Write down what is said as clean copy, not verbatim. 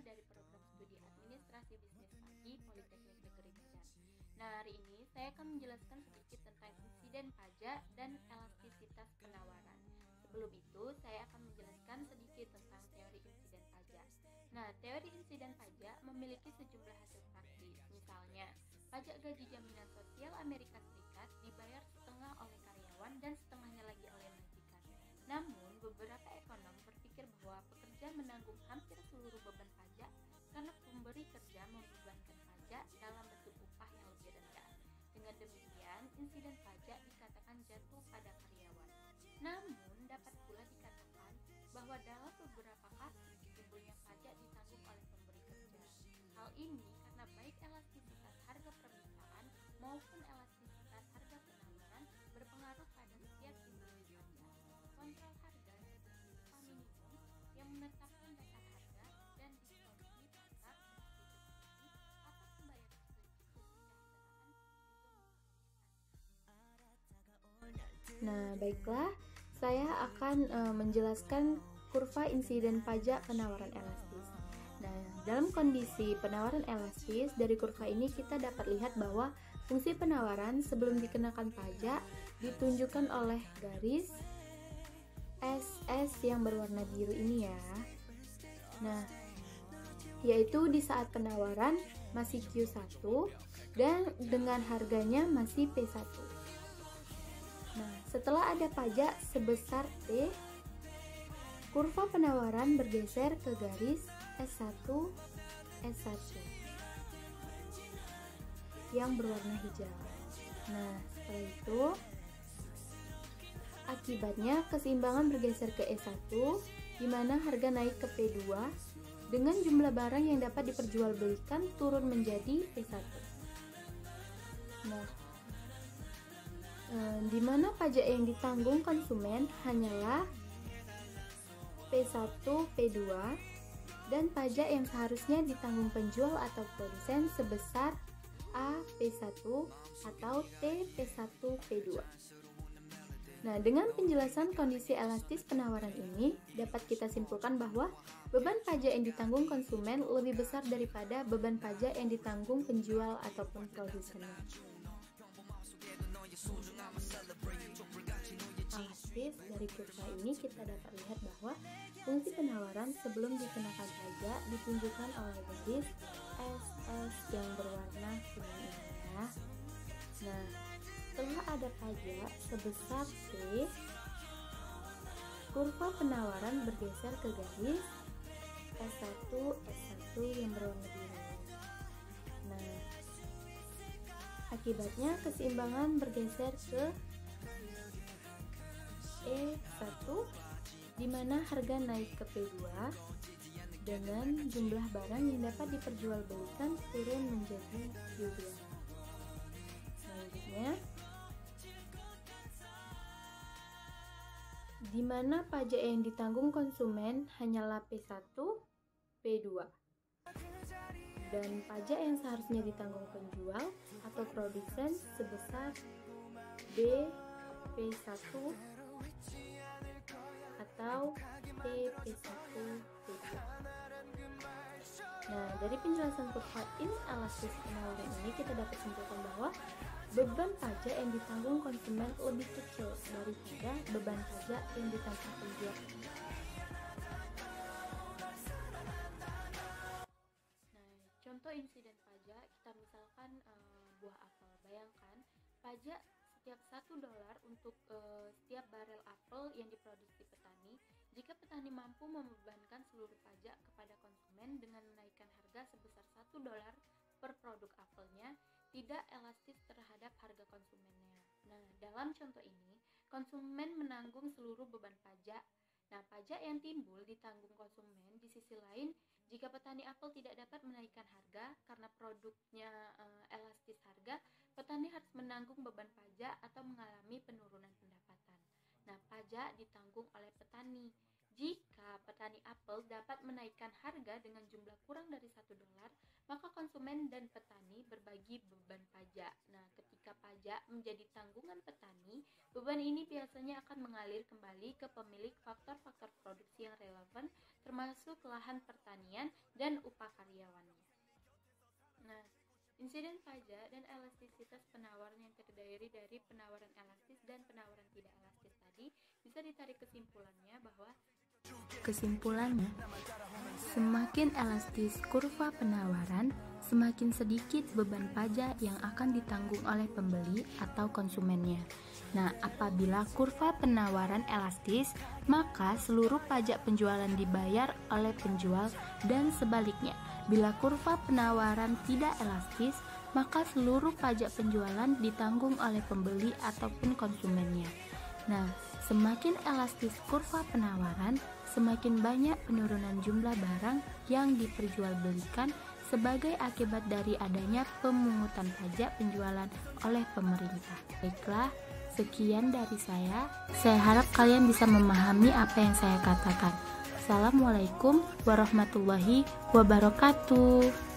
dari program studi administrasi bisnis pagi Politeknik Negeri Medan. Nah, hari ini saya akan menjelaskan sedikit tentang insiden pajak dan elastisitas penawaran. Sebelum itu, saya akan menjelaskan sedikit tentang teori insiden pajak. Nah, teori insiden pajak memiliki sejumlah hasil praktis. Misalnya, pajak gaji jaminan sosial Amerika Serikat dibayar setengah oleh karyawan dan setengahnya lagi oleh majikan. Namun, beberapa ekonom berpikir bahwa pekerja menanggung hampir seluruh beban pajak karena pemberi kerja membebankan pajak dalam bentuk upah yang lebih rendah. Dengan demikian, insiden pajak dikatakan jatuh pada karyawan. Namun, dapat pula dikatakan bahwa dalam beberapa kasus timbulnya pajak ditanggung oleh pemberi kerja. Hal ini karena baik elastisitas harga permintaan maupun elastisitas harga penawaran berpengaruh pada setiap timbulnya pajak. Kontrol harga seperti upah minimum yang menetapkan dasar harga dan distorsi pasar seperti atas pembayaran kesejahteraan juga. Nah, baiklah, saya akan menjelaskan kurva insiden pajak penawaran elastis. Nah, dalam kondisi penawaran elastis, dari kurva ini kita dapat lihat bahwa fungsi penawaran sebelum dikenakan pajak ditunjukkan oleh garis SS yang berwarna biru ini ya. Nah, yaitu di saat penawaran masih Q1 dan dengan harganya masih P1. Nah, setelah ada pajak sebesar T, kurva penawaran bergeser ke garis S1 yang berwarna hijau. Nah, setelah itu akibatnya keseimbangan bergeser ke E1 di mana harga naik ke P2 dengan jumlah barang yang dapat diperjualbelikan turun menjadi P1. Nah, di mana pajak yang ditanggung konsumen hanyalah P1, P2 dan pajak yang seharusnya ditanggung penjual atau produsen sebesar A P1 atau T P1 P2. Nah, dengan penjelasan kondisi elastis penawaran ini, dapat kita simpulkan bahwa beban pajak yang ditanggung konsumen lebih besar daripada beban pajak yang ditanggung penjual ataupun produsen. Elastis dari kurva ini kita dapat lihat bahwa fungsi penawaran sebelum dikenakan pajak ditunjukkan oleh garis SS yang berwarna kuning ini ya. Nah, setelah ada pajak sebesar P, kurva penawaran bergeser ke garis S1 yang berwarna biru. Nah, akibatnya keseimbangan bergeser ke E1 di mana harga naik ke P2 dengan jumlah barang yang dapat diperjualbelikan turun menjadi Q2. Selanjutnya, di mana pajak yang ditanggung konsumen hanyalah P1, P2. Dan pajak yang seharusnya ditanggung penjual atau produsen sebesar B, P1 atau T, P1, P2. Nah, dari penjelasan kurva inelastis penawaran ini kita dapat simpulkan bahwa beban pajak yang ditanggung konsumen lebih kecil daripada beban pajak yang ditanggung penjual. Nah, contoh insiden pajak, kita misalkan buah apel. Bayangkan, pajak setiap $1 untuk setiap barel apel yang diproduksi petani. Jika petani mampu membebankan seluruh pajak kepada konsumen dengan menaikkan harga sebesar $1 per produk apelnya, tidak elastis terhadap harga konsumennya. Nah, dalam contoh ini, konsumen menanggung seluruh beban pajak. Nah, pajak yang timbul ditanggung konsumen. Di sisi lain, jika petani apel tidak dapat menaikkan harga karena produknya elastis harga, petani harus menanggung beban pajak atau mengalami penurunan pendapatan. Nah, pajak ditanggung oleh petani. Jika petani apel dapat menaikkan harga dengan jumlah kurang dari $1, maka konsumen dan petani berbagi beban pajak. Nah, ketika pajak pajak menjadi tanggungan petani, beban ini biasanya akan mengalir kembali ke pemilik faktor-faktor produksi yang relevan, termasuk lahan pertanian dan upah karyawannya. Nah, insiden pajak dan elastisitas penawaran yang terdiri dari penawaran elastis dan penawaran tidak elastis tadi bisa ditarik kesimpulannya bahwa semakin elastis kurva penawaran, semakin sedikit beban pajak yang akan ditanggung oleh pembeli atau konsumennya. Nah, apabila kurva penawaran elastis, maka seluruh pajak penjualan dibayar oleh penjual dan sebaliknya. Bila kurva penawaran tidak elastis, maka seluruh pajak penjualan ditanggung oleh pembeli ataupun konsumennya. Nah, semakin elastis kurva penawaran, semakin banyak penurunan jumlah barang yang diperjualbelikan sebagai akibat dari adanya pemungutan pajak penjualan oleh pemerintah. Baiklah, sekian dari saya. Saya harap kalian bisa memahami apa yang saya katakan. Assalamualaikum warahmatullahi wabarakatuh.